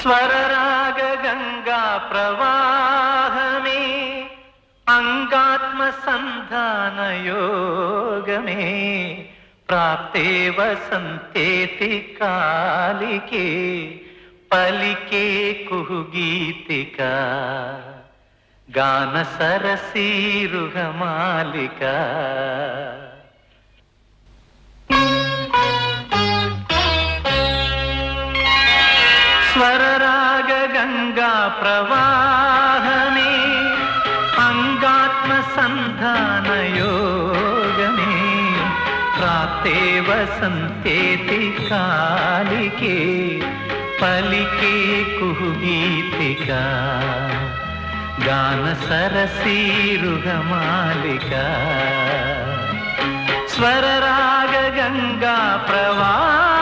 स्वरराग गंगा प्रवाहमे अंगात्मसंधान योगमे प्राप्ते वसंतेति कालिके पलिके कुहुगीतिका गान सरसीरुहमालिका स्वरराग गंगा प्रवाहमे अंगात्मसंधान योगमे प्राप्ते वसंतेति कालिके पलिके कुहुगीतिका गान सरसीरुहमालिका स्वरराग गंगा प्रवाह